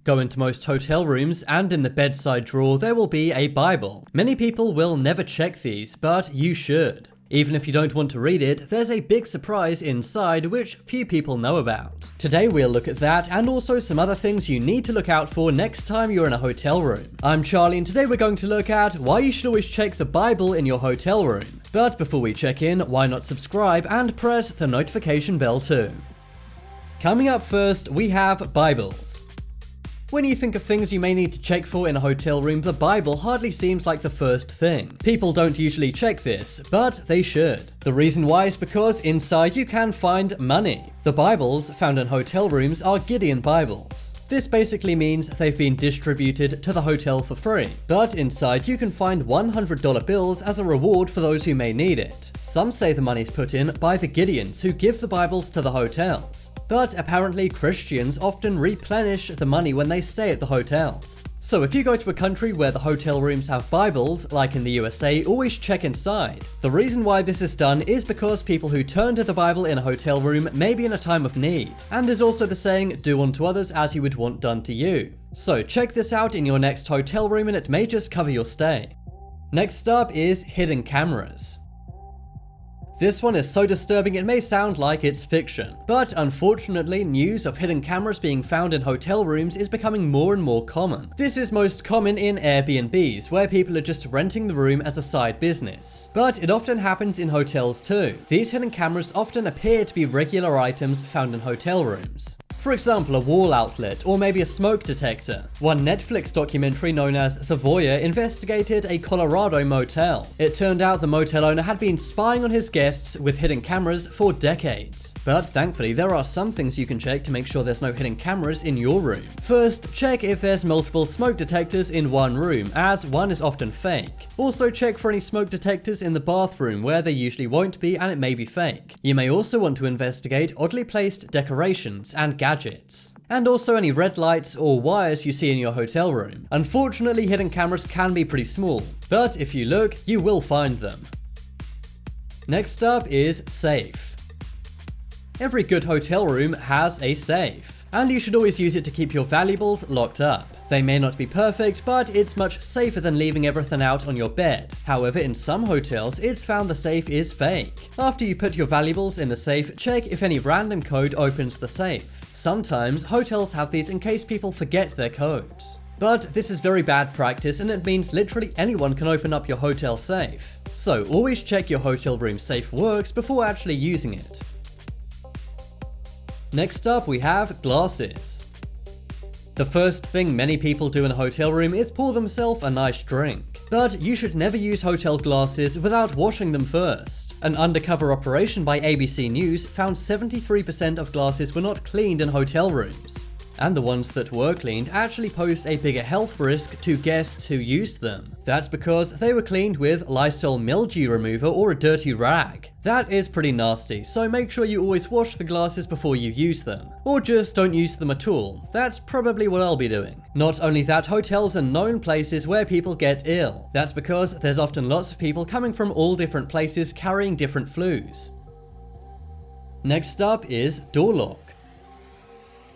Go into most hotel rooms and in the bedside drawer there will be a Bible. Many people will never check these, but you should. Even if you don't want to read it, there's a big surprise inside which few people know about. Today we'll look at that and also some other things you need to look out for next time you're in a hotel room. I'm Charlie and today we're going to look at why you should always check the Bible in your hotel room. But before we check in, why not subscribe and press the notification bell too. Coming up first, we have Bibles. When you think of things you may need to check for in a hotel room, the Bible hardly seems like the first thing. People don't usually check this, but they should. The reason why is because inside you can find money. The Bibles found in hotel rooms are Gideon Bibles. This basically means they've been distributed to the hotel for free, but inside you can find $100 bills as a reward for those who may need it. Some say the money's put in by the Gideons who give the Bibles to the hotels, but apparently Christians often replenish the money when they stay at the hotels. So if you go to a country where the hotel rooms have Bibles, like in the USA, always check inside. The reason why this is done is because people who turn to the Bible in a hotel room may be in a time of need. And there's also the saying, do unto others as you would want done to you. So check this out in your next hotel room and it may just cover your stay. Next up is hidden cameras. This one is so disturbing it may sound like it's fiction, but unfortunately news of hidden cameras being found in hotel rooms is becoming more and more common. This is most common in Airbnbs, where people are just renting the room as a side business. But it often happens in hotels too. These hidden cameras often appear to be regular items found in hotel rooms. For example, a wall outlet or maybe a smoke detector. One Netflix documentary known as The Voyeur investigated a Colorado motel. It turned out the motel owner had been spying on his guests with hidden cameras for decades. But thankfully there are some things you can check to make sure there's no hidden cameras in your room. First, check if there's multiple smoke detectors in one room, as one is often fake. Also check for any smoke detectors in the bathroom where there usually won't be and it may be fake. You may also want to investigate oddly placed decorations and gadgets, and also any red lights or wires you see in your hotel room. Unfortunately, hidden cameras can be pretty small, but if you look, you will find them. Next up is safe. Every good hotel room has a safe, and you should always use it to keep your valuables locked up. They may not be perfect, but it's much safer than leaving everything out on your bed. However, in some hotels, it's found the safe is fake. After you put your valuables in the safe, check if any random code opens the safe. Sometimes hotels have these in case people forget their codes. But this is very bad practice and it means literally anyone can open up your hotel safe. So always check your hotel room safe works before actually using it. Next up we have glasses. The first thing many people do in a hotel room is pour themselves a nice drink. But you should never use hotel glasses without washing them first. An undercover operation by ABC News found 73% of glasses were not cleaned in hotel rooms. And the ones that were cleaned actually posed a bigger health risk to guests who used them. That's because they were cleaned with Lysol mildew remover or a dirty rag. That is pretty nasty, so make sure you always wash the glasses before you use them. Or just don't use them at all. That's probably what I'll be doing. Not only that, hotels are known places where people get ill. That's because there's often lots of people coming from all different places carrying different flus. Next up is door lock.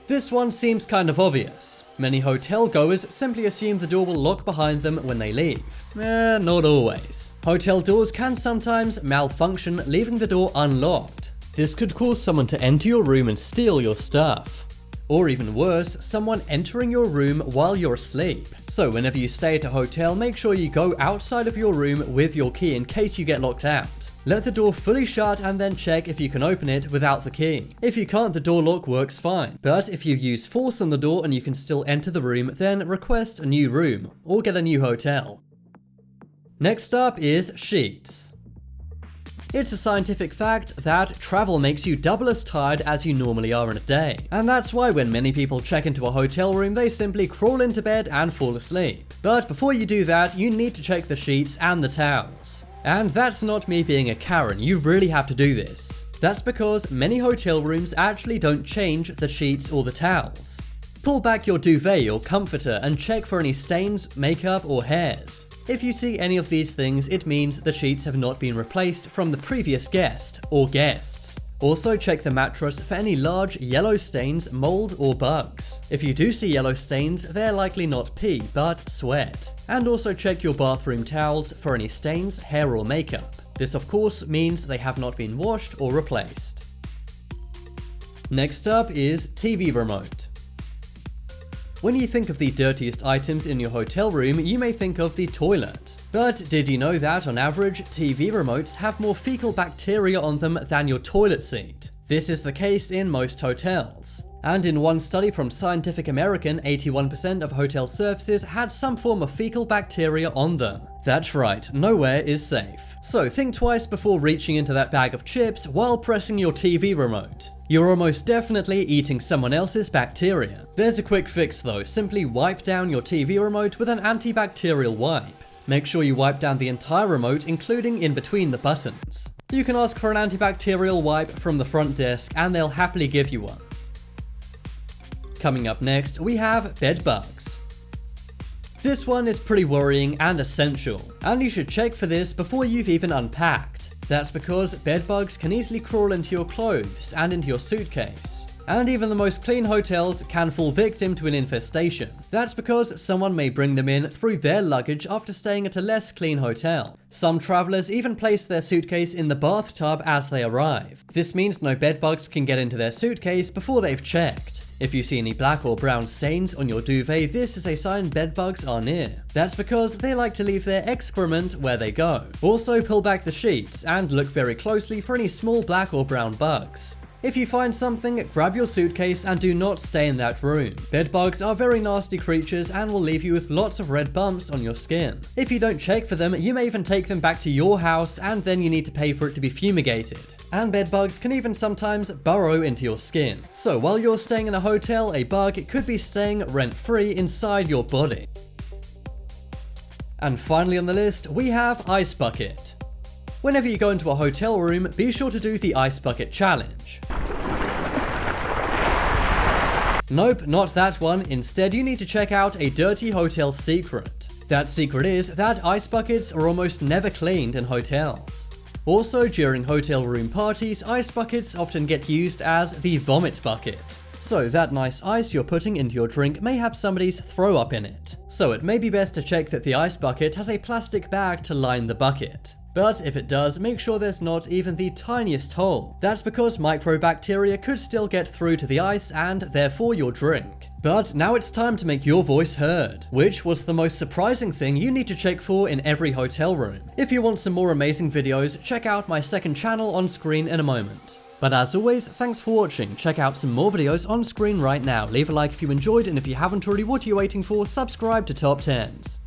This one seems kind of obvious. Many hotel goers simply assume the door will lock behind them when they leave. Not always. Hotel doors can sometimes malfunction, leaving the door unlocked. This could cause someone to enter your room and steal your stuff. Or even worse, someone entering your room while you're asleep. So whenever you stay at a hotel, make sure you go outside of your room with your key in case you get locked out. Let the door fully shut and then check if you can open it without the key. If you can't, the door lock works fine. But if you use force on the door and you can still enter the room, then request a new room or get a new hotel. Next up is sheets. It's a scientific fact that travel makes you double as tired as you normally are in a day. And that's why when many people check into a hotel room, they simply crawl into bed and fall asleep. But before you do that, you need to check the sheets and the towels. And that's not me being a Karen, you really have to do this. That's because many hotel rooms actually don't change the sheets or the towels. Pull back your duvet or comforter and check for any stains, makeup or hairs. If you see any of these things, it means the sheets have not been replaced from the previous guest or guests. Also check the mattress for any large yellow stains, mold, or bugs. If you do see yellow stains, they're likely not pee, but sweat. And also check your bathroom towels for any stains, hair, or makeup. This of course means they have not been washed or replaced. Next up is TV remote. When you think of the dirtiest items in your hotel room, you may think of the toilet. But did you know that on average, TV remotes have more fecal bacteria on them than your toilet seat? This is the case in most hotels. And in one study from Scientific American, 81% of hotel surfaces had some form of fecal bacteria on them. That's right, nowhere is safe. So think twice before reaching into that bag of chips while pressing your TV remote. You're almost definitely eating someone else's bacteria. There's a quick fix though, simply wipe down your TV remote with an antibacterial wipe. Make sure you wipe down the entire remote, including in between the buttons. You can ask for an antibacterial wipe from the front desk and they'll happily give you one. Coming up next, we have bed bugs. This one is pretty worrying and essential, and you should check for this before you've even unpacked. That's because bed bugs can easily crawl into your clothes and into your suitcase. And even the most clean hotels can fall victim to an infestation. That's because someone may bring them in through their luggage after staying at a less clean hotel. Some travelers even place their suitcase in the bathtub as they arrive. This means no bed bugs can get into their suitcase before they've checked. If you see any black or brown stains on your duvet, this is a sign bed bugs are near. That's because they like to leave their excrement where they go. Also pull back the sheets and look very closely for any small black or brown bugs. If you find something, grab your suitcase and do not stay in that room. Bed bugs are very nasty creatures and will leave you with lots of red bumps on your skin. If you don't check for them, you may even take them back to your house and then you need to pay for it to be fumigated. And bed bugs can even sometimes burrow into your skin. So while you're staying in a hotel, a bug could be staying rent-free inside your body. And finally on the list, we have Ice Bucket. Whenever you go into a hotel room, be sure to do the Ice Bucket Challenge. Nope, not that one. Instead, you need to check out a dirty hotel secret. That secret is that ice buckets are almost never cleaned in hotels. Also, during hotel room parties, ice buckets often get used as the vomit bucket. So that nice ice you're putting into your drink may have somebody's throw up in it. So it may be best to check that the ice bucket has a plastic bag to line the bucket. But if it does, make sure there's not even the tiniest hole. That's because microbacteria could still get through to the ice and therefore your drink. But now it's time to make your voice heard. Which was the most surprising thing you need to check for in every hotel room? If you want some more amazing videos, check out my second channel on screen in a moment. But as always, thanks for watching. Check out some more videos on screen right now. Leave a like if you enjoyed, and if you haven't already, what are you waiting for? Subscribe to Top 10s.